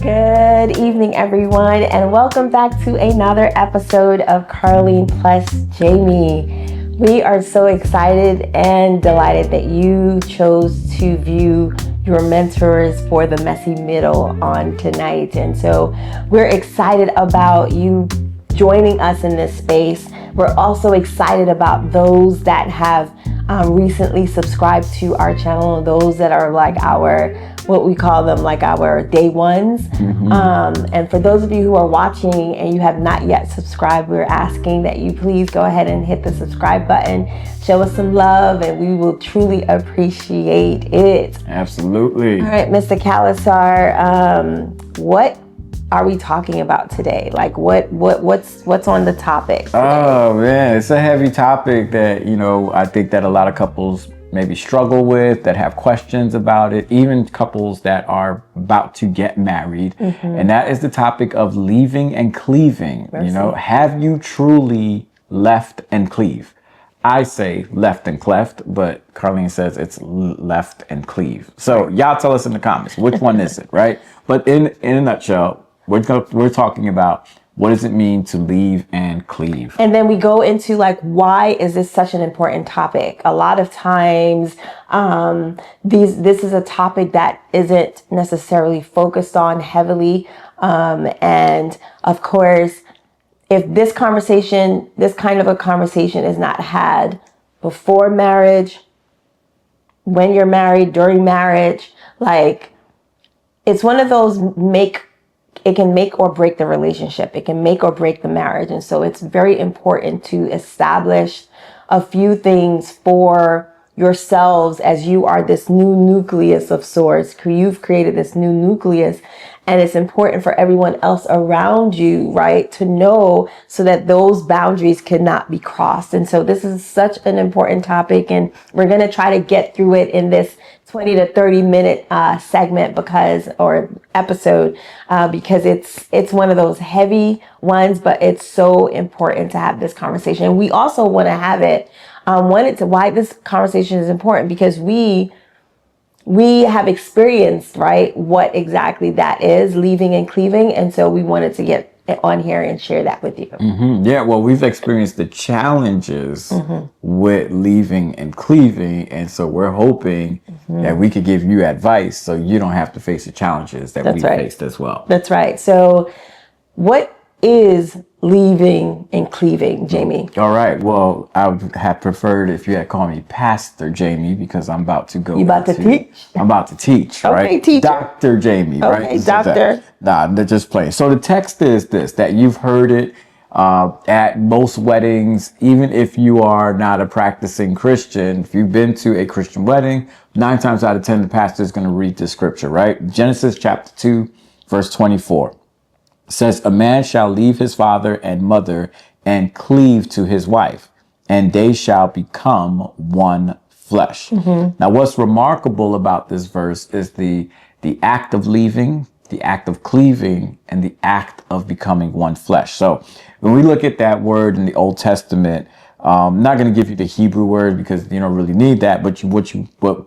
Good evening, everyone, and welcome back to another episode of Carlene plus Jaime. We are so excited and delighted that you chose to view your mentors for the messy middle on tonight. And so we're excited about you joining us in this space. We're also excited about those that have recently subscribed to our channel, those that are like what we call them, like our day ones. And for those of you who are watching and you have not yet subscribed, we're asking that you please go ahead and hit the subscribe button, show us some love, and we will truly appreciate it. Absolutely. All right, Mr. Kalasar, what are we talking about today? Like what's on the topic today? Oh man, it's a heavy topic that, I think that a lot of couples maybe struggle with, that have questions about it, even couples that are about to get married. And that is the topic of leaving and cleaving. Have you truly left and cleave? I say left and cleft, but Carlene says it's left and cleave. So y'all tell us in the comments, which one is it, right? But in a nutshell, we're talking about what does it mean to leave and cleave? And then we go into why is this such an important topic? A lot of times, this is a topic that isn't necessarily focused on heavily. And of course, if this kind of a conversation is not had before marriage, when you're married, during marriage, it's one of those it can make or break the relationship. It can make or break the marriage. And so it's very important to establish a few things for yourselves as you are this new nucleus of sorts. You've created this new nucleus, and it's important for everyone else around you, right, to know so that those boundaries cannot be crossed. And so this is such an important topic, and we're going to try to get through it in this 20 to 30 minute segment or episode because it's one of those heavy ones, but it's so important to have this conversation. And we also want to have it why this conversation is important, because we have experienced, right, what exactly that is, leaving and cleaving. And so we wanted to get on here and share that with you. Yeah, well, we've experienced the challenges with leaving and cleaving. And so we're hoping that we could give you advice so you don't have to face the challenges that we faced as well. That's right. So what is leaving and cleaving, Jaime? All right. Well, I would have preferred if you had called me Pastor Jaime, because I'm about to go. You about to teach? I'm about to teach, right? Okay, teacher. Dr. Jaime, right? Okay, doctor. Nah, they're just playing. So the text is this, that you've heard it at most weddings, even if you are not a practicing Christian. If you've been to a Christian wedding, 9 times out of 10, the pastor is going to read the scripture, right? Genesis chapter 2, verse 24. Says, a man shall leave his father and mother and cleave to his wife, and they shall become one flesh. Now, what's remarkable about this verse is the act of leaving, the act of cleaving, and the act of becoming one flesh. So when we look at that word in the Old Testament, I'm not going to give you the Hebrew word because you don't really need that, but what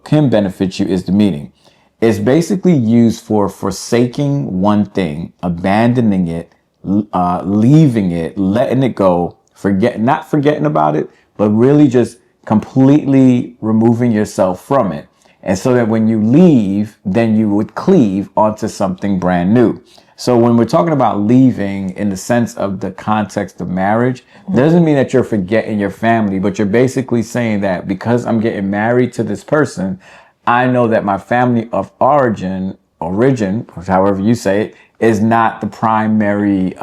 can benefit you is the meaning. It's basically used for forsaking one thing, abandoning it, leaving it, letting it go, not forgetting about it, but really just completely removing yourself from it. And so that when you leave, then you would cleave onto something brand new. So when we're talking about leaving in the sense of the context of marriage, doesn't mean that you're forgetting your family, but you're basically saying that because I'm getting married to this person, I know that my family of origin, however you say it, is not the primary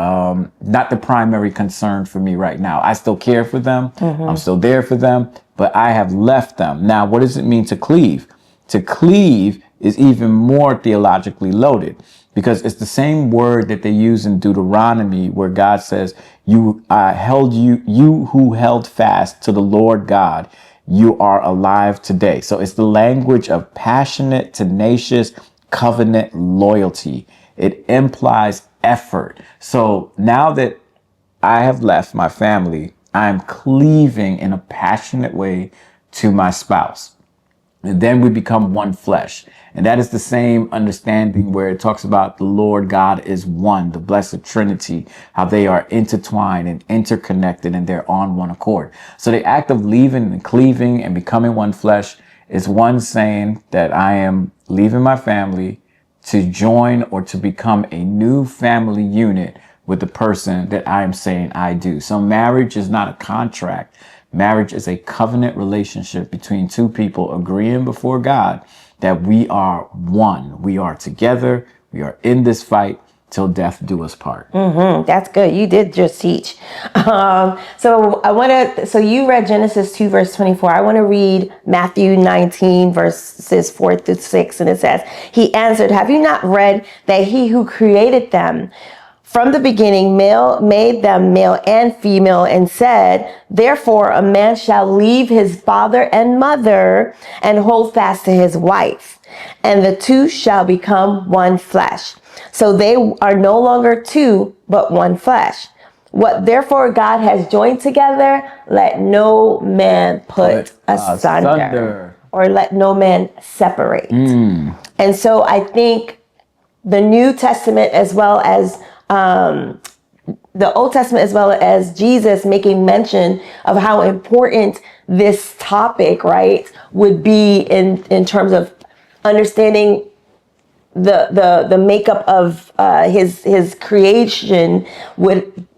concern for me right now. I still care for them. I'm still there for them, but I have left them. Now, what does it mean to cleave? To cleave is even more theologically loaded, because it's the same word that they use in Deuteronomy, where God says, you who held fast to the Lord God, you are alive today. So it's the language of passionate, tenacious, covenant loyalty. It implies effort. So now that I have left my family, I'm cleaving in a passionate way to my spouse. And then we become one flesh. And that is the same understanding where it talks about the Lord God is one, the blessed Trinity, how they are intertwined and interconnected and they're on one accord. So the act of leaving and cleaving and becoming one flesh is one saying that I am leaving my family to join or to become a new family unit with the person that I am saying I do. So marriage is not a contract. Marriage is a covenant relationship between two people agreeing before God that we are one. We are together. We are in this fight till death do us part. That's good. You did just teach. So you read Genesis 2 verse 24. I want to read Matthew 19 verses 4 through 6. And it says, he answered, have you not read that he who created them from the beginning made them male and female, and said, therefore a man shall leave his father and mother and hold fast to his wife, and the two shall become one flesh. So they are no longer two, but one flesh. What therefore God has joined together, let no man put asunder, or let no man separate. And so I think the New Testament, as well as the Old Testament, as well as Jesus making mention of how important this topic, right, would be in terms of understanding the makeup of his creation.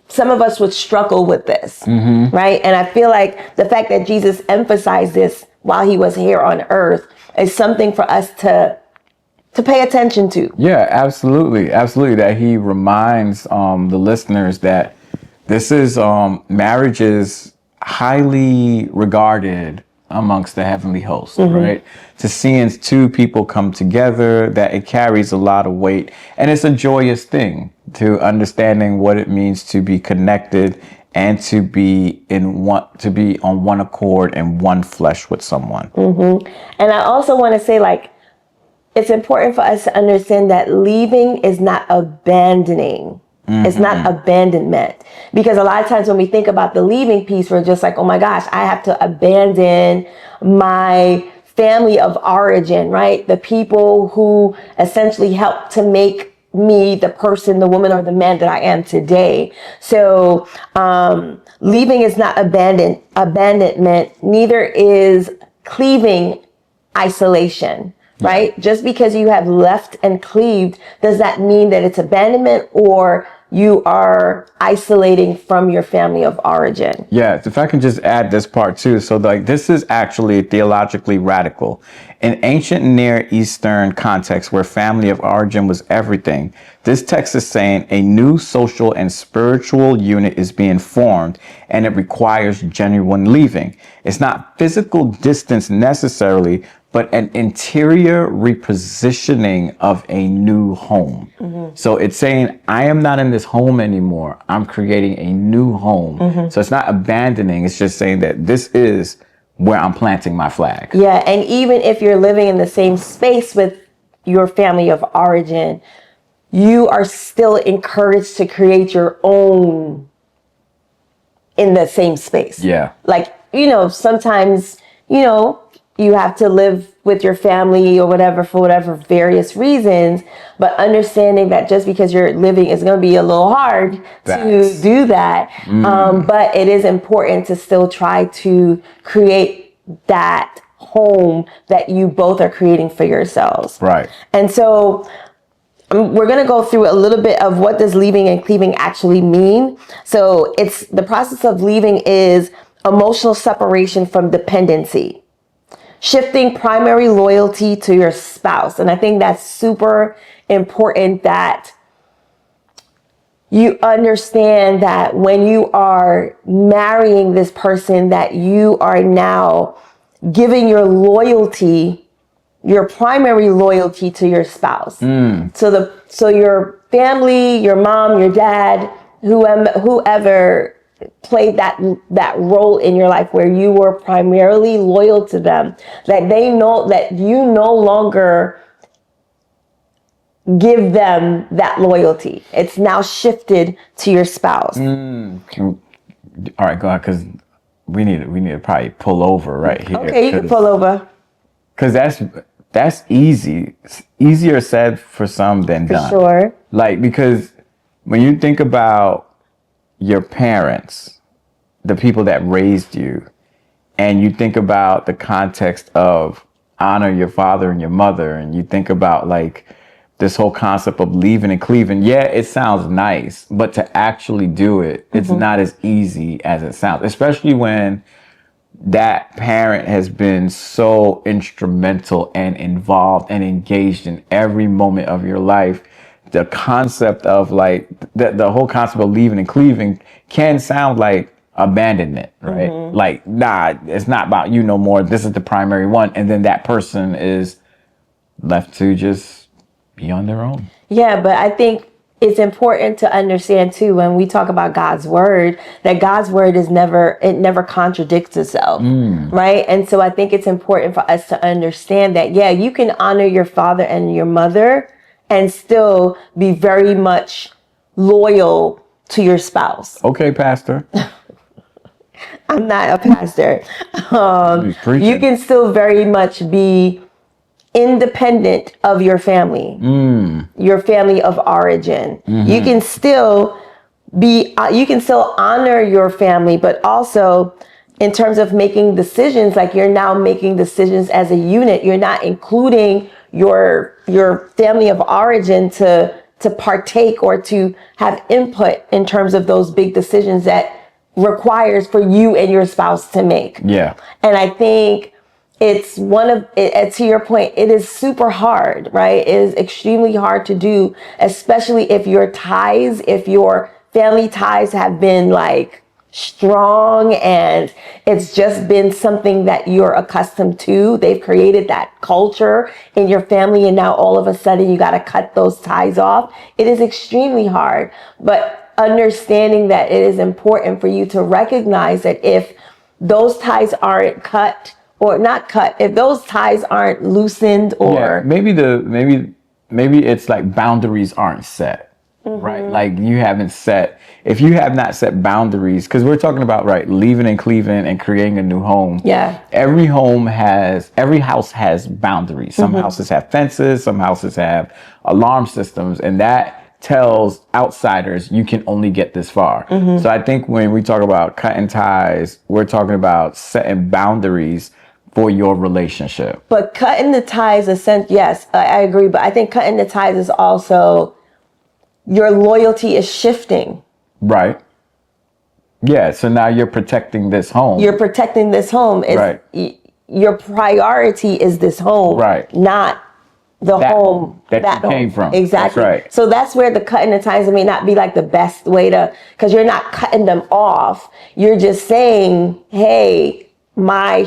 Some of us would struggle with this, right? And I feel like the fact that Jesus emphasized this while he was here on earth is something for us to pay attention to. Yeah, absolutely. Absolutely. That he reminds the listeners that this is marriage is highly regarded amongst the heavenly host, right? To seeing two people come together, that it carries a lot of weight. And it's a joyous thing to understanding what it means to be connected and to be on one accord and one flesh with someone. And I also want to say, like, it's important for us to understand that leaving is not abandoning. It's not abandonment. Because a lot of times when we think about the leaving piece, we're just like, oh my gosh, I have to abandon my family of origin, right? The people who essentially helped to make me the person, the woman, or the man that I am today. So leaving is not abandonment. Neither is cleaving isolation. Right? Just because you have left and cleaved, does that mean that it's abandonment or you are isolating from your family of origin? Yeah, if I can just add this part too. So like this is actually theologically radical. In ancient Near Eastern context where family of origin was everything, this text is saying a new social and spiritual unit is being formed and it requires genuine leaving. It's not physical distance necessarily, but an interior repositioning of a new home. So it's saying, I am not in this home anymore. I'm creating a new home. So it's not abandoning. It's just saying that this is where I'm planting my flag. Yeah. And even if you're living in the same space with your family of origin, you are still encouraged to create your own in the same space. Yeah. Like, sometimes, you have to live with your family or whatever for whatever various reasons, but understanding that just because you're living, it's going to be a little hard to do that. But it is important to still try to create that home that you both are creating for yourselves. Right. And so we're going to go through a little bit of what does leaving and cleaving actually mean. So it's the process of leaving is emotional separation from dependency. Shifting primary loyalty to your spouse. And I think that's super important that you understand that when you are marrying this person, that you are now giving your loyalty, your primary loyalty to your spouse. So your family, your mom, your dad, whoever played that role in your life where you were primarily loyal to them, that they know that you no longer give them that loyalty. It's now shifted to your spouse. All right, go ahead, because we need to probably pull over right here. Okay, you can pull over. Because that's easy. It's easier said for some than For done. sure. Like, because when you think about your parents, the people that raised you, and you think about the context of honor your father and your mother, and you think about like this whole concept of leaving and cleaving, yeah, it sounds nice, but to actually do it, it's not as easy as it sounds, especially when that parent has been so instrumental and involved and engaged in every moment of your life. The concept of like the whole concept of leaving and cleaving can sound like abandonment, right? Like, nah, it's not about you no more. This is the primary one. And then that person is left to just be on their own. Yeah, but I think it's important to understand too when we talk about God's word that God's word is never contradicts itself, right? And so I think it's important for us to understand that yeah, you can honor your father and your mother and still be very much loyal to your spouse. Okay, Pastor. I'm not a pastor. He's preaching. You can still very much be independent of your family, your family of origin. You can still you can still honor your family, but also in terms of making decisions, like you're now making decisions as a unit. You're not including your family of origin to partake or to have input in terms of those big decisions that requires for you and your spouse to make. Yeah. And I think it's one of it, to your point, it is super hard, right? It is extremely hard to do, especially if your family ties have been like strong and it's just been something that you're accustomed to. They've created that culture in your family and now all of a sudden you got to cut those ties off. It is extremely hard, but understanding that it is important for you to recognize that if those ties aren't cut or not cut, if those ties aren't loosened or maybe it's like boundaries aren't set, right? Like if you have not set boundaries, because we're talking about right leaving and cleaving and creating a new home. Yeah. Every house has boundaries. Some houses have fences, some houses have alarm systems, and that tells outsiders you can only get this far. So I think when we talk about cutting ties, we're talking about setting boundaries for your relationship. But cutting the ties, yes, I agree. But I think cutting the ties is also your loyalty is shifting. Right. Yeah. So now you're protecting this home. You're protecting this home. Right. Your priority is this home. Right. Not the home that you came from. Exactly. That's right. So that's where the cutting the ties may not be like the best way to, because you're not cutting them off. You're just saying, hey, my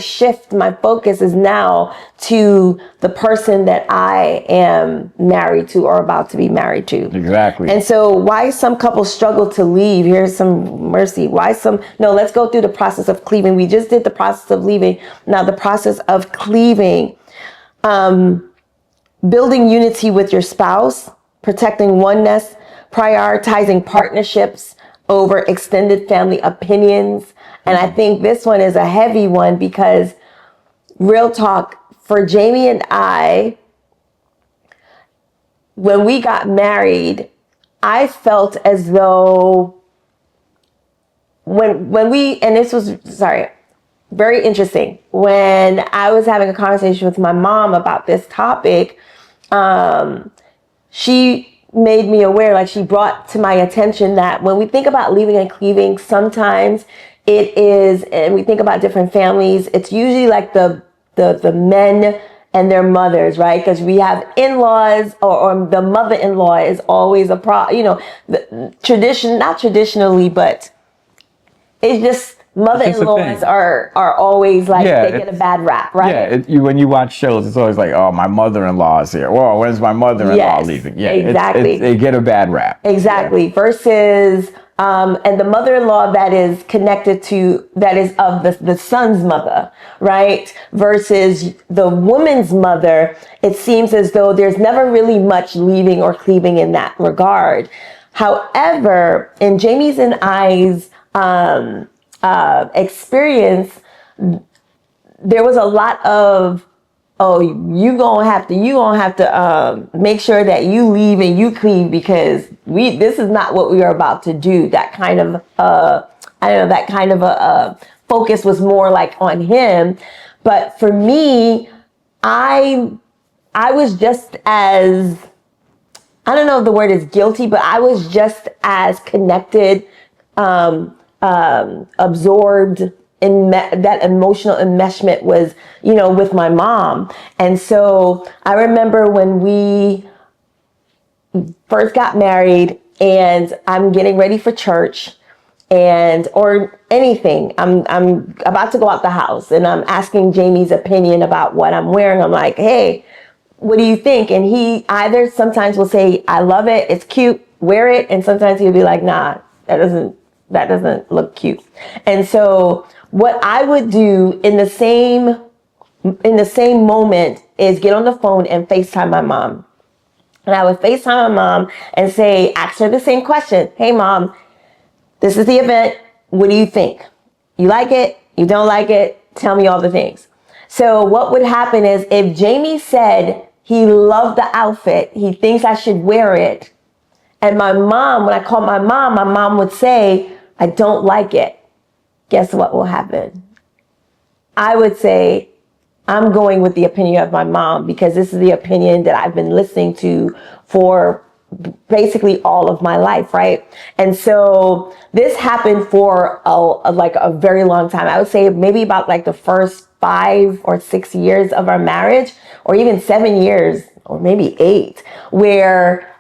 focus is now to the person that I am married to or about to be married to. Exactly. And so why some couples struggle to leave, here's some mercy. Let's go through the process of cleaving. We just did the process of leaving. Now the process of cleaving, building unity with your spouse, protecting oneness, prioritizing partnerships over extended family opinions. And I think this one is a heavy one because real talk, for Jamie and I, when we got married, I felt as though very interesting. When I was having a conversation with my mom about this topic, she made me aware, like she brought to my attention that when we think about leaving and cleaving, sometimes it is, and we think about different families, it's usually like the men and their mothers, right? Because we have in-laws or the mother-in-law is always a not traditionally, but it's just mother-in-laws are always like, they get a bad rap, right? Yeah, when you watch shows, it's always like, oh, my mother-in-law is here. Whoa, when's my mother-in-law leaving? Yeah, exactly. They get a bad rap. Exactly. Yeah. Versus, and the mother-in-law that is connected to, that is of the son's mother, right? Versus the woman's mother, it seems as though there's never really much leaving or cleaving in that regard. However, in Jamie's and I's experience, there was a lot of oh, you gonna have to make sure that you leave and you cleave, because this is not what we are about to do. That kind of I don't know, that kind of a focus was more like on him. But for me, I was just as, I don't know if the word is guilty, but I was just as connected, absorbed in that emotional enmeshment was, with my mom. And so I remember when we first got married and I'm getting ready for church or anything. I'm about to go out the house and I'm asking Jamie's opinion about what I'm wearing. I'm like, hey, what do you think? And he either sometimes will say, I love it, it's cute, wear it. And sometimes he'll be like, nah, that doesn't look cute. And so what I would do in the same moment is get on the phone and FaceTime my mom. And I would FaceTime my mom and ask her the same question. Hey mom, this is the event. What do you think? You like it? You don't like it? Tell me all the things. So what would happen is if Jamie said he loved the outfit, he thinks I should wear it. And my mom, when I called my mom would say, I don't like it. Guess what will happen? I would say, I'm going with the opinion of my mom because this is the opinion that I've been listening to for basically all of my life, right? And so this happened for a very long time. I would say maybe about like the first 5 or 6 years of our marriage, or even 7 years, or maybe 8, where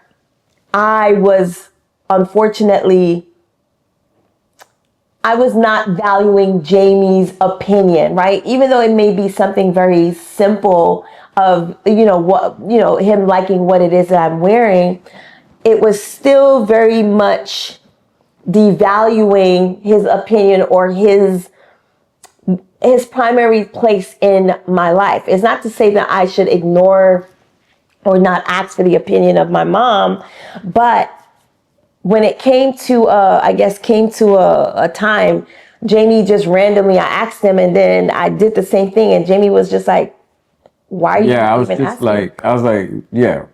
I was unfortunately, I was not valuing Jamie's opinion, right? Even though it may be something very simple of, him liking what it is that I'm wearing, it was still very much devaluing his opinion or his primary place in my life. It's not to say that I should ignore or not ask for the opinion of my mom, but when it came to a time, Jamie just randomly, I asked him and then I did the same thing and Jamie was just like, why are you even asking? I was like, yeah,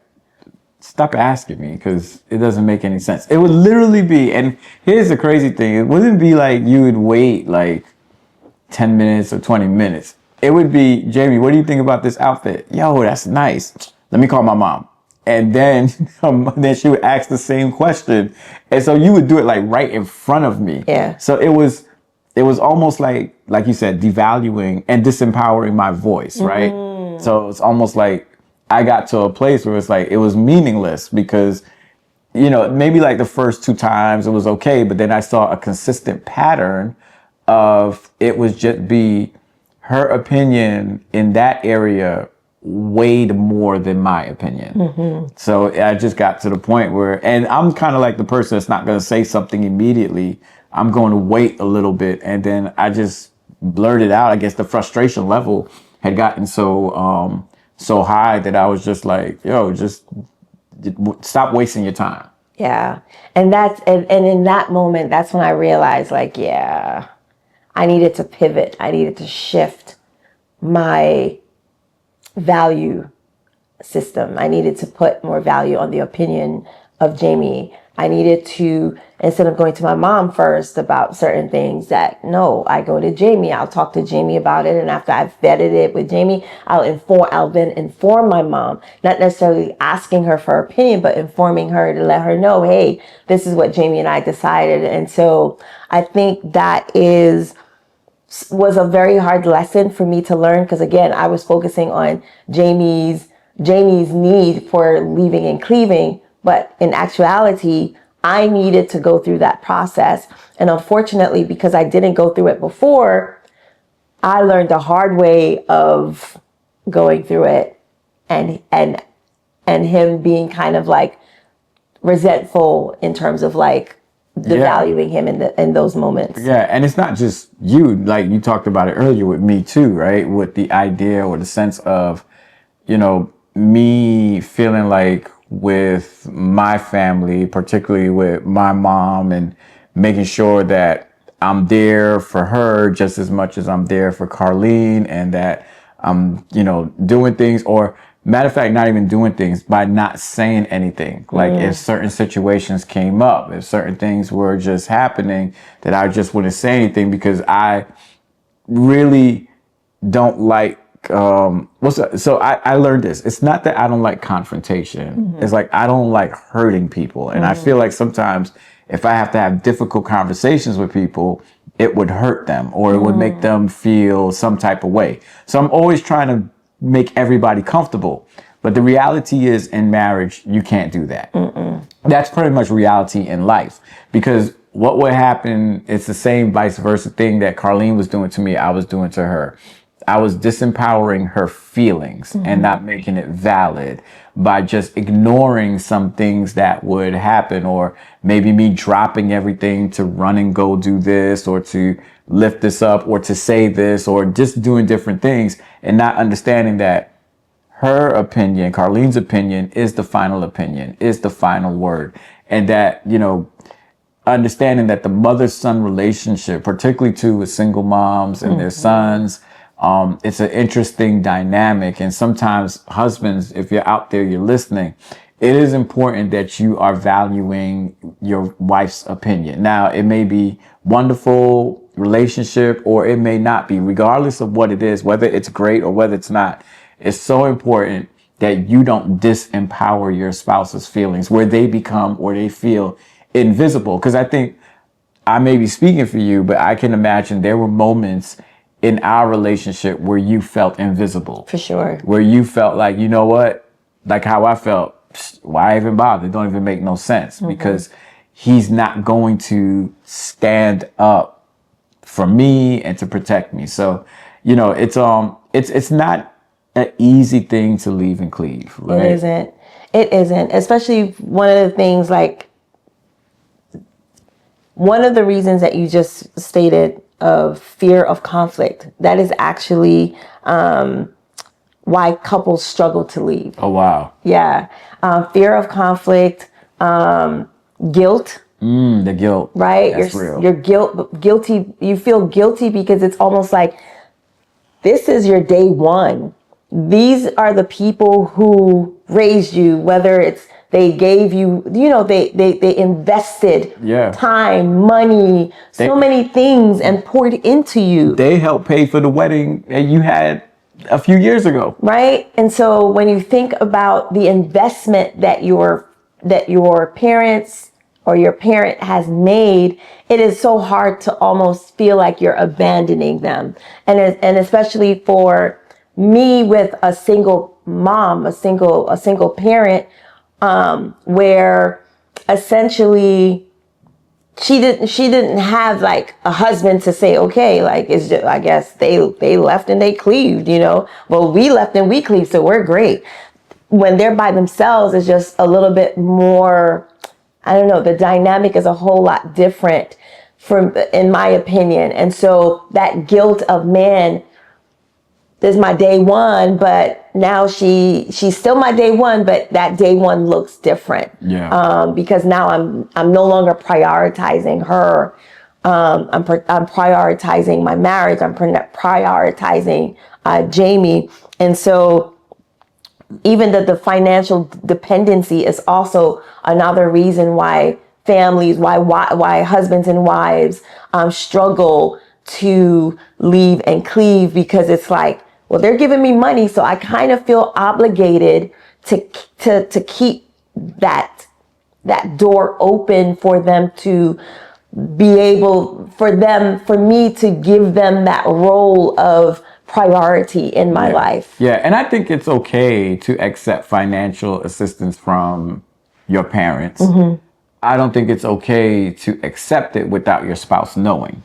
stop asking me because it doesn't make any sense. It would literally be, and here's the crazy thing, it wouldn't be like you would wait like 10 minutes or 20 minutes. It would be, Jamie, what do you think about this outfit? Yo, that's nice. Let me call my mom. And then, then she would ask the same question. And so you would do it like right in front of me. Yeah. So it was almost like you said, devaluing and disempowering my voice, right? So it's almost like I got to a place where it's like, it was meaningless because, maybe like the first 2 times it was okay. But then I saw a consistent pattern of it was just be her opinion in that area weighed more than my opinion. So I just got to the point where, and I'm kind of like the person that's not going to say something immediately. I'm going to wait a little bit. And then I just blurted out. I guess the frustration level had gotten so high that I was just like, yo, just stop wasting your time. Yeah. And and in that moment, that's when I realized like, yeah, I needed to pivot. I needed to shift my value system. I needed to put more value on the opinion of Jamie. I needed to, instead of going to my mom first about certain things, no, I go to Jamie. I'll talk to Jamie about it. And after I've vetted it with Jamie, I'll then inform my mom, not necessarily asking her for her opinion, but informing her to let her know, hey, this is what Jamie and I decided. And so I think that was a very hard lesson for me to learn because again, I was focusing on Jamie's need for leaving and cleaving, but in actuality, I needed to go through that process. And unfortunately, because I didn't go through it before, I learned the hard way of going through it and him being kind of like resentful in terms of like devaluing him in those moments. Yeah, and it's not just you, like you talked about it earlier with me too, right? With the idea or the sense of, me feeling like with my family, particularly with my mom, and making sure that I'm there for her just as much as I'm there for Carlene, and that doing things, or matter of fact, not even doing things, by not saying anything. Like if certain situations came up, if certain things were just happening, that I just wouldn't say anything, because I really don't like I learned this. It's not that I don't like confrontation. It's like I don't like hurting people. And I feel like sometimes if I have to have difficult conversations with people, it would hurt them, or it would make them feel some type of way. So I'm always trying to make everybody comfortable. But the reality is, in marriage, you can't do that. That's pretty much reality in life, because what would happen, it's the same vice versa thing that Carlene was doing to me, I was doing to her. I was disempowering her feelings and not making it valid by just ignoring some things that would happen, or maybe me dropping everything to run and go do this, or to lift this up, or to say this, or just doing different things, and not understanding that her opinion, Carlene's opinion, is the final opinion, is the final word. And that, understanding that the mother-son relationship, particularly to with single moms and their sons, it's an interesting dynamic. And sometimes husbands, if you're out there, you're listening, it is important that you are valuing your wife's opinion. Now, it may be wonderful relationship, or it may not be. Regardless of what it is, whether it's great or whether it's not, it's so important that you don't disempower your spouse's feelings, where they become, or they feel invisible. Because I think, I may be speaking for you, but I can imagine there were moments in our relationship where you felt invisible. For sure. Where you felt like, you know what? Like how I felt, why even bother? It don't even make no sense, because he's not going to stand up for me and to protect me. So, it's not an easy thing to leave and cleave, right? It isn't. Especially one of the things, like, one of the reasons that you just stated, of fear of conflict, that is actually why couples struggle to leave. Oh, wow. Yeah. Fear of conflict, guilt. The guilt. Right? That's real. You're guilty. You feel guilty because it's almost like this is your day one. These are the people who raised you, whether it's they gave you, they invested time, money, so many things, and poured into you. They helped pay for the wedding that you had a few years ago. Right? And so when you think about the investment that your parents or your parent has made, it is so hard to almost feel like you're abandoning them. And especially for me, with a single mom, a single parent, where essentially she didn't have like a husband to say, okay, like, it's just, I guess they left and they cleaved, well, we left and we cleaved, so we're great. When they're by themselves, it's just a little bit more, I don't know, the dynamic is a whole lot different, in my opinion. And so that guilt of, man, this is my day one, but now she's still my day one, but that day one looks different. Yeah. Because now I'm no longer prioritizing her. I'm prioritizing my marriage. I'm prioritizing Jamie. And so even the financial dependency is also another reason why families, why husbands and wives struggle to leave and cleave, because it's like, well, they're giving me money, so I kind of feel obligated to keep that door open for them to be able, for me to give them that role of priority in my life. Yeah, and I think it's okay to accept financial assistance from your parents. I don't think it's okay to accept it without your spouse knowing.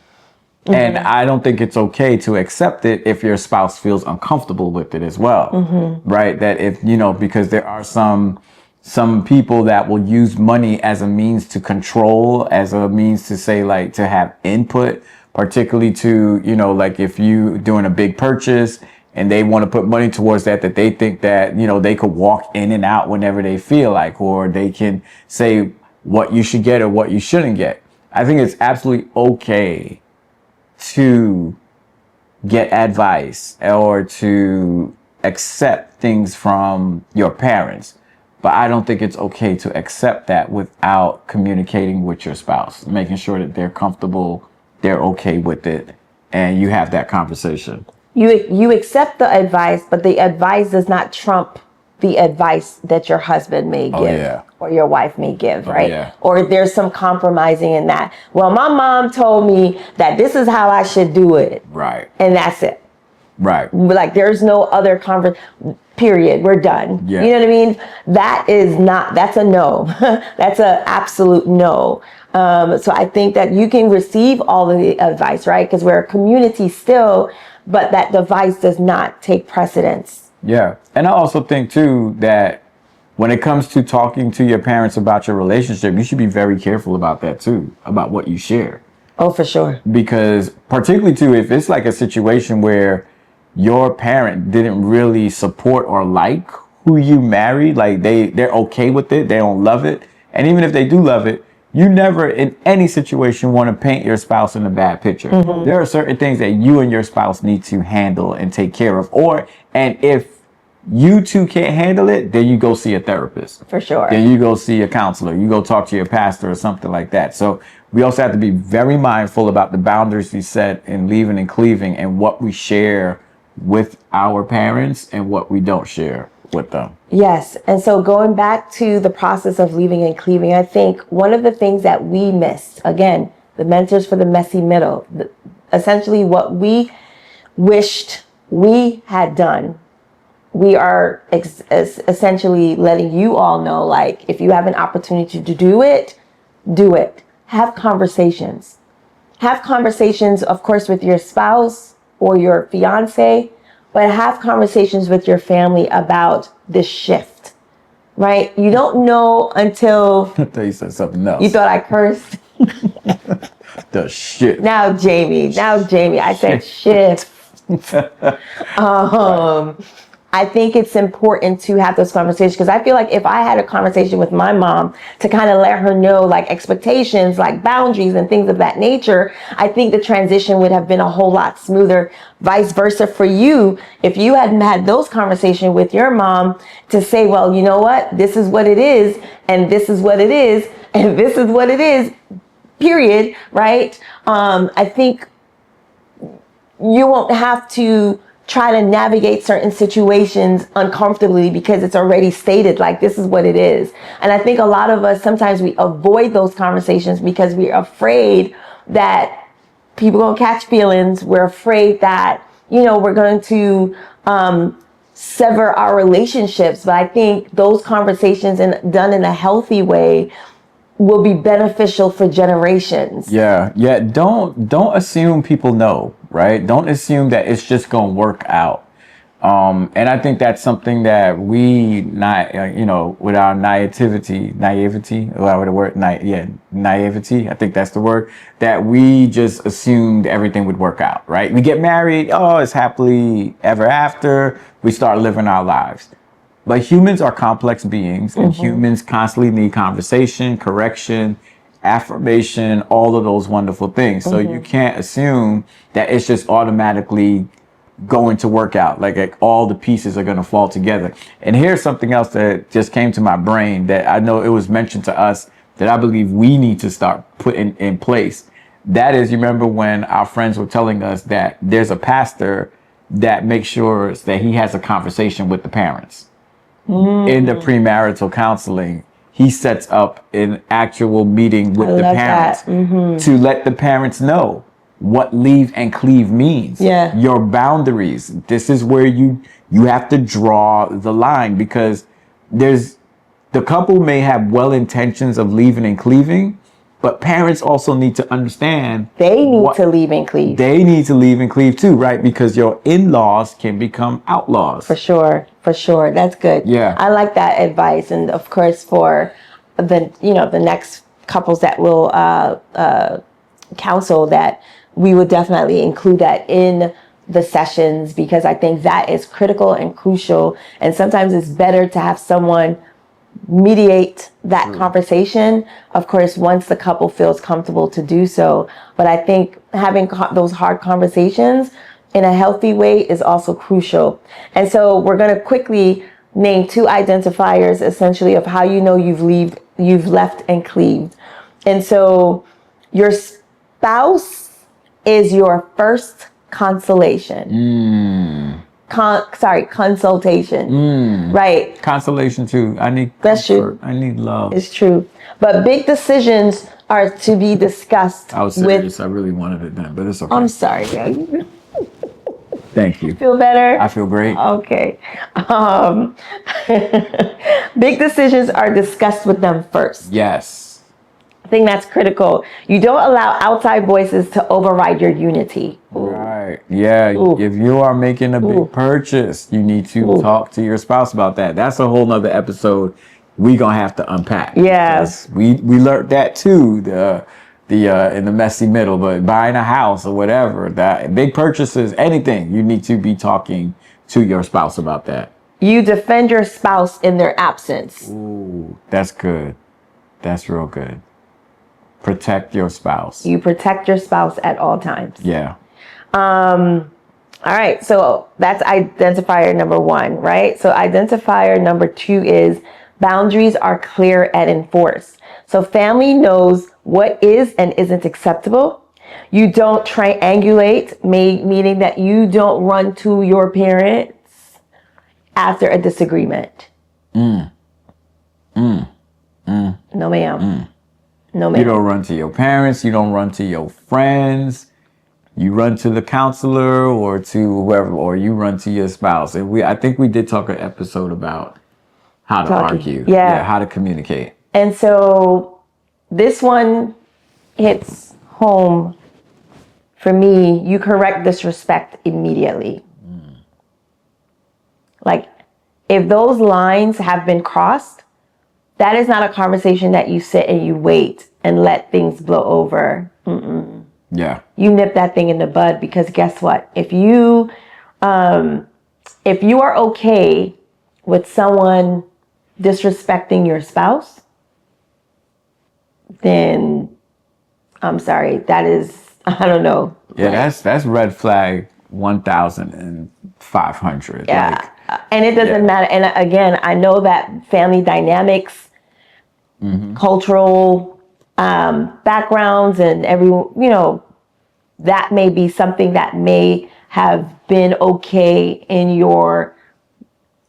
And I don't think it's okay to accept it if your spouse feels uncomfortable with it as well, right? That if, because there are some people that will use money as a means to control, as a means to say, like, to have input, particularly to, like if you doing a big purchase and they want to put money towards that they think that, they could walk in and out whenever they feel like, or they can say what you should get or what you shouldn't get. I think it's absolutely okay to get advice or to accept things from your parents. But I don't think it's okay to accept that without communicating with your spouse, making sure that they're comfortable, they're okay with it, and you have that conversation. You accept the advice, but the advice does not trump the advice that your husband may give or your wife may give, right? Yeah. Or there's some compromising in that. Well, my mom told me that this is how I should do it. Right. And that's it. Right. Like there's no other period. We're done. Yeah. You know what I mean? That's a no. That's a absolute no. So I think that you can receive all of the advice, right? Because we're a community still, but that device does not take precedence. Yeah. And I also think too that when it comes to talking to your parents about your relationship, you should be very careful about that too, about what you share. Oh, for sure. Because particularly too, if it's like a situation where your parent didn't really support or like who you married, like they're okay with it, they don't love it. And even if they do love it, you never in any situation want to paint your spouse in a bad picture. Mm-hmm. There are certain things that you and your spouse need to handle and take care of. And if you two can't handle it, then you go see a therapist. For sure. Then you go see a counselor. You go talk to your pastor or something like that. So we also have to be very mindful about the boundaries we set in leaving and cleaving and what we share with our parents and what we don't share with them. Yes. And so going back to the process of leaving and cleaving, I think one of the things that we missed, again, the mentors for the messy middle, essentially what we wished we had done, we are essentially letting you all know, like, if you have an opportunity to do it, do it. Have conversations. Have conversations, of course, with your spouse or your fiance, but have conversations with your family about this shift, right? You don't know until... I thought you said something else. You thought I cursed? The shit. Now, Jamie, I said shift. I think it's important to have those conversations because I feel like if I had a conversation with my mom to kind of let her know like expectations, like boundaries and things of that nature, I think the transition would have been a whole lot smoother. Vice versa for you, if you hadn't had those conversations with your mom to say, well, you know what, this is what it is, and this is what it is, and this is what it is, period, right? I think you won't have to try to navigate certain situations uncomfortably because it's already stated like this is what it is. And I think a lot of us, sometimes we avoid those conversations because we're afraid that people gonna catch feelings. We're afraid that, we're going to sever our relationships. But I think those conversations done in a healthy way will be beneficial for generations. Yeah. Don't assume people know, right? Don't assume that it's just gonna work out. And I think that's something that we with our naivety, naivety. I think that's the word, that we just assumed everything would work out, right? We get married, it's happily ever after. We start living our lives. But humans are complex beings, and humans constantly need conversation, correction, affirmation, all of those wonderful things. So you can't assume that it's just automatically going to work out, like all the pieces are going to fall together. And here's something else that just came to my brain that I know it was mentioned to us that I believe we need to start putting in place. That is, you remember when our friends were telling us that there's a pastor that makes sure that he has a conversation with the parents. In the premarital counseling, he sets up an actual meeting with the parents to let the parents know what leave and cleave means. Yeah. Your boundaries. This is where you have to draw the line, because the couple may have well intentions of leaving and cleaving, but parents also need to understand they need to leave and cleave. They need to leave and cleave too, right? Because your in-laws can become outlaws. For sure. That's good. Yeah. I like that advice. And of course, for the next couples that will counsel, that we would definitely include that in the sessions, because I think that is critical and crucial. And sometimes it's better to have someone mediate that conversation, of course, once the couple feels comfortable to do so. But I think having those hard conversations in a healthy way is also crucial. And so we're going to quickly name 2 identifiers essentially of how you know you've left and cleaved. And so your spouse is your first consolation. Consultation. Right. Consolation too. I need That's comfort. true. I need love. It's true. But big decisions are to be discussed. I was serious. I really wanted it done, but it's okay. I'm sorry, guys. Thank you. Feel better? I feel great. Okay. Big decisions are discussed with them first. Yes. I think that's critical. You don't allow outside voices to override your unity. Right. Yeah. Ooh. If you are making a big purchase, you need to talk to your spouse about that. That's a whole nother episode we gonna have to unpack. Yes. We learned that too. In the messy middle, but buying a house or whatever, that big purchases, anything, you need to be talking to your spouse about that. You defend your spouse in their absence. Ooh, that's good. That's real good. Protect your spouse. You protect your spouse at all times. Yeah. All right. So that's identifier number 1, right? So identifier number 2 is boundaries are clear and enforced. So family knows what is and isn't acceptable. You don't triangulate, meaning that you don't run to your parents after a disagreement. No, ma'am. No, ma'am. You don't run to your parents. You don't run to your friends. You run to the counselor or to whoever, or you run to your spouse. And I think we did talk an episode about how to argue. Yeah. How to communicate. And so this one hits home for me. You correct disrespect immediately. Like, if those lines have been crossed, that is not a conversation that you sit and you wait and let things blow over. Yeah. You nip that thing in the bud, because guess what? If you are okay with someone disrespecting your spouse, then I'm sorry, that is, I don't know. Yeah, that's red flag 1,500. Yeah. And it doesn't matter. And again, I know that family dynamics, cultural backgrounds, and that may be something that may have been okay in your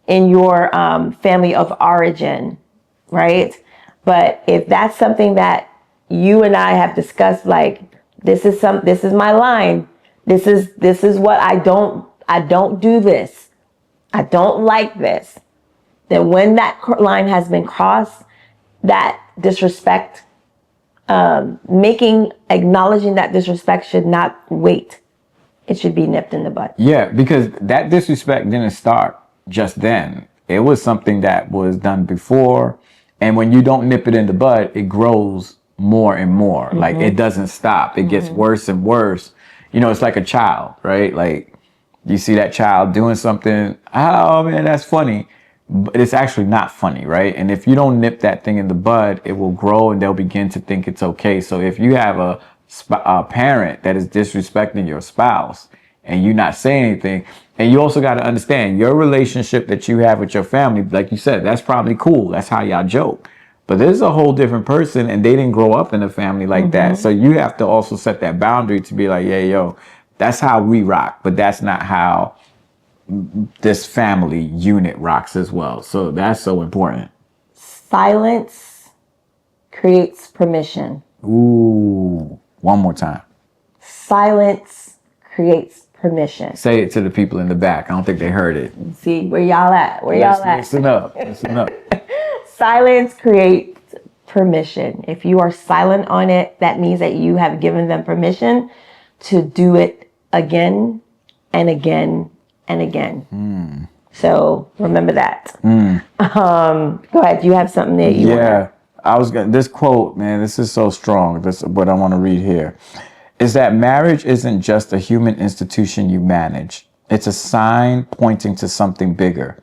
family of origin, right? But if that's something that you and I have discussed, like, this is my line. This is what I don't do this. I don't like this. Then when that line has been crossed, that disrespect, acknowledging that disrespect should not wait. It should be nipped in the bud. Yeah, because that disrespect didn't start just then. It was something that was done before. And when you don't nip it in the bud, it grows more and more. Like, it doesn't stop. It gets worse and worse. It's like a child, right? Like, you see that child doing something, oh man, that's funny. But it's actually not funny, right? And if you don't nip that thing in the bud, it will grow and they'll begin to think it's okay. So if you have a parent that is disrespecting your spouse and you not saying anything, and you also got to understand your relationship that you have with your family, like you said, that's probably cool. That's how y'all joke. But there's a whole different person and they didn't grow up in a family like that. So you have to also set that boundary to be like, yeah, yo, that's how we rock, but that's not how this family unit rocks as well. So that's so important. Silence creates permission. Ooh, one more time. Silence creates permission. Say it to the people in the back. I don't think they heard it. See, where y'all at? Listen up. Listen up. Silence creates permission. If you are silent on it, that means that you have given them permission to do it again and again and again. So remember that. Go ahead. You have something there you want? This quote, man, this is so strong. This is what I want to read here. Is that marriage isn't just a human institution you manage. It's a sign pointing to something bigger.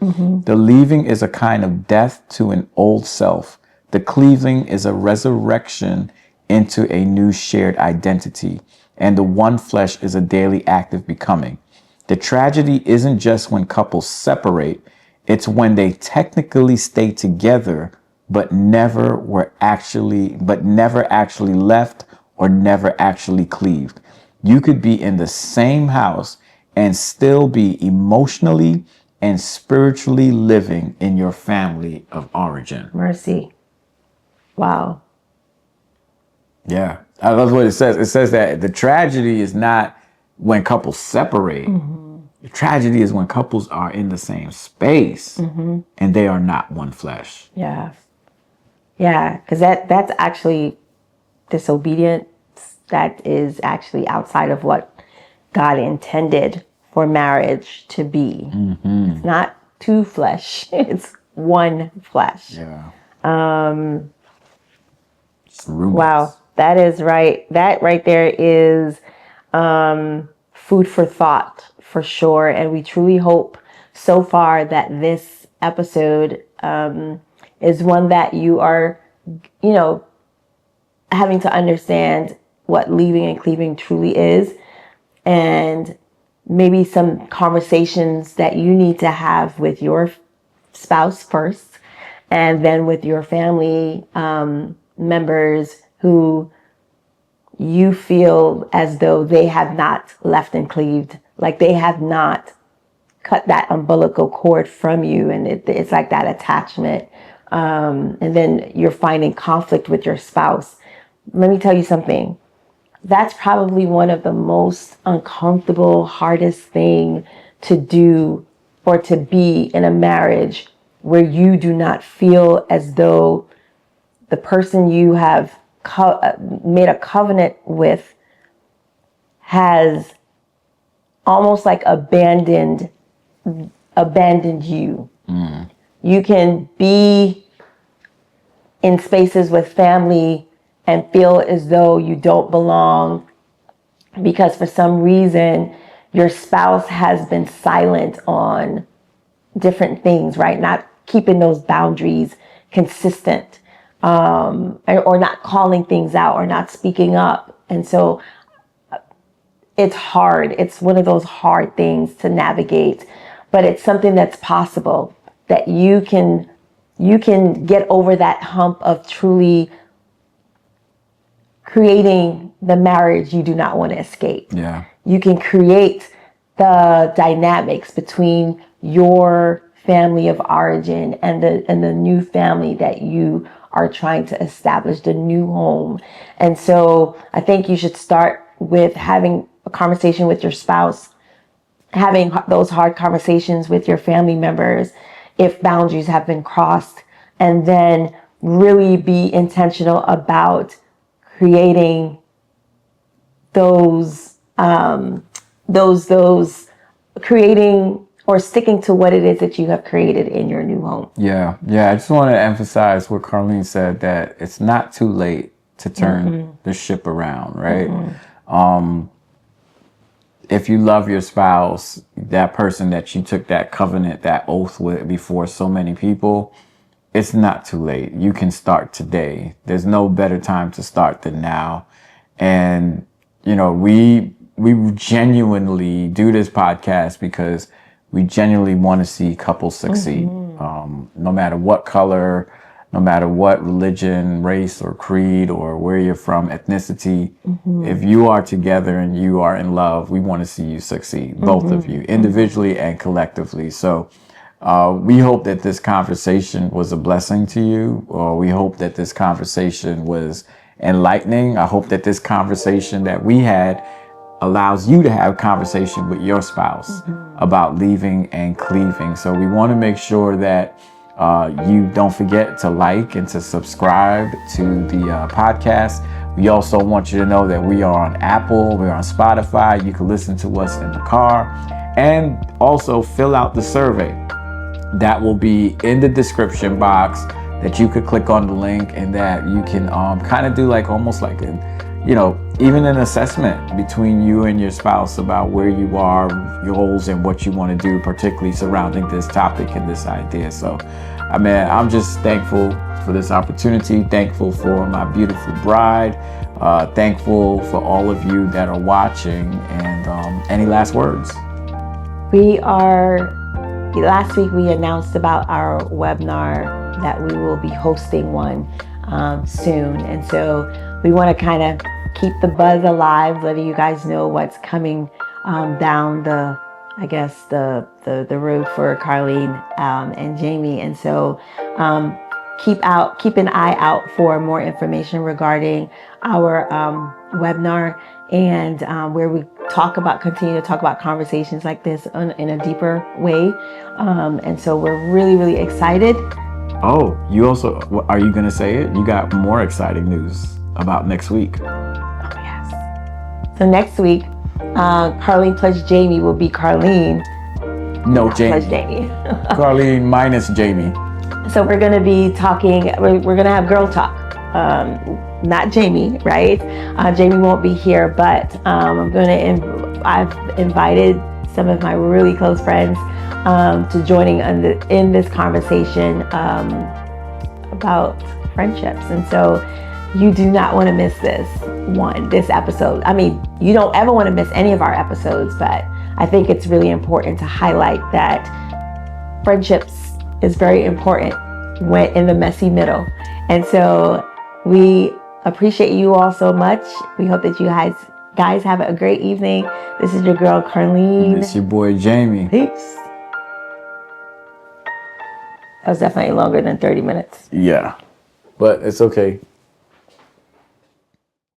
The leaving is a kind of death to an old self. The cleaving is a resurrection into a new shared identity. And the one flesh is a daily act of becoming. The tragedy isn't just when couples separate, it's when they technically stay together but never actually left or never actually cleaved. You could be in the same house and still be emotionally and spiritually living in your family of origin. Mercy. Wow. Yeah, I love what it says. It says that the tragedy is not when couples separate. The tragedy is when couples are in the same space and they are not one flesh. Yeah. Yeah, because that's actually disobedience. That is actually outside of what God intended for marriage to be. It's not two flesh, it's one flesh. Yeah. Wow, that is right. That right there is food for thought for sure. And we truly hope so far that this episode is one that you are, having to understand what leaving and cleaving truly is, and maybe some conversations that you need to have with your spouse first, and then with your family members who you feel as though they have not left and cleaved, like they have not cut that umbilical cord from you, and it's like that attachment, and then you're finding conflict with your spouse. Let me tell you something. That's probably one of the most uncomfortable, hardest thing to do or to be in a marriage where you do not feel as though the person you have made a covenant with has almost like abandoned you. You can be in spaces with family and feel as though you don't belong because for some reason your spouse has been silent on different things, right? Not keeping those boundaries consistent, or not calling things out or not speaking up. And so it's hard. It's one of those hard things to navigate, but it's something that's possible, that you can get over that hump of truly creating the marriage you do not want to escape. Yeah. You can create the dynamics between your family of origin and the new family that you are trying to establish, the new home. And so I think you should start with having a conversation with your spouse, having those hard conversations with your family members if boundaries have been crossed, and then really be intentional about creating those creating or sticking to what it is that you have created in your new home. Yeah. I just want to emphasize what Carlene said, that it's not too late to turn the ship around, right? If you love your spouse, that person that you took that covenant, that oath with before so many people, it's not too late. You can start today. There's no better time to start than now. And, we genuinely do this podcast because we genuinely want to see couples succeed. No matter what color, no matter what religion, race, or creed, or where you're from, ethnicity, if you are together and you are in love, we want to see you succeed, both of you, individually and collectively. So we hope that this conversation was a blessing to you, or we hope that this conversation was enlightening. I hope that this conversation that we had allows you to have a conversation with your spouse about leaving and cleaving. So we want to make sure that you don't forget to like and to subscribe to the podcast. We also want you to know that we are on Apple, we're on Spotify. You can listen to us in the car, and also fill out the survey that will be in the description box, that you could click on the link, and that you can kind of do like almost like even an assessment between you and your spouse about where you are, your goals, and what you want to do, particularly surrounding this topic and this idea. So, I'm just thankful for this opportunity, thankful for my beautiful bride, thankful for all of you that are watching, and any last words? Last week we announced about our webinar that we will be hosting one soon. And so we want to kind of keep the buzz alive, letting you guys know what's coming down the road for Carlene and Jaime. And so keep an eye out for more information regarding our webinar, and where we continue to talk about conversations like this in a deeper way. And so we're really, really excited. Oh, you also, are you going to say it? You got more exciting news about next week. Oh, yes. So next week, Carlene plus Jaime will be Carlene. No, Jaime. Plus Jaime. Carlene minus Jaime. So we're going to be talking, we're going to have girl talk. Not Jaime, right? Jaime won't be here, but I've invited some of my really close friends to joining in this conversation about friendships. And so you do not want to miss this episode. I mean, you don't ever want to miss any of our episodes, but I think it's really important to highlight that friendships is very important when in the messy middle. And so we appreciate you all so much. We hope that you guys have a great evening. This is your girl, Carlene. It's your boy, Jaime. Peace. That was definitely longer than 30 minutes. Yeah, but it's okay.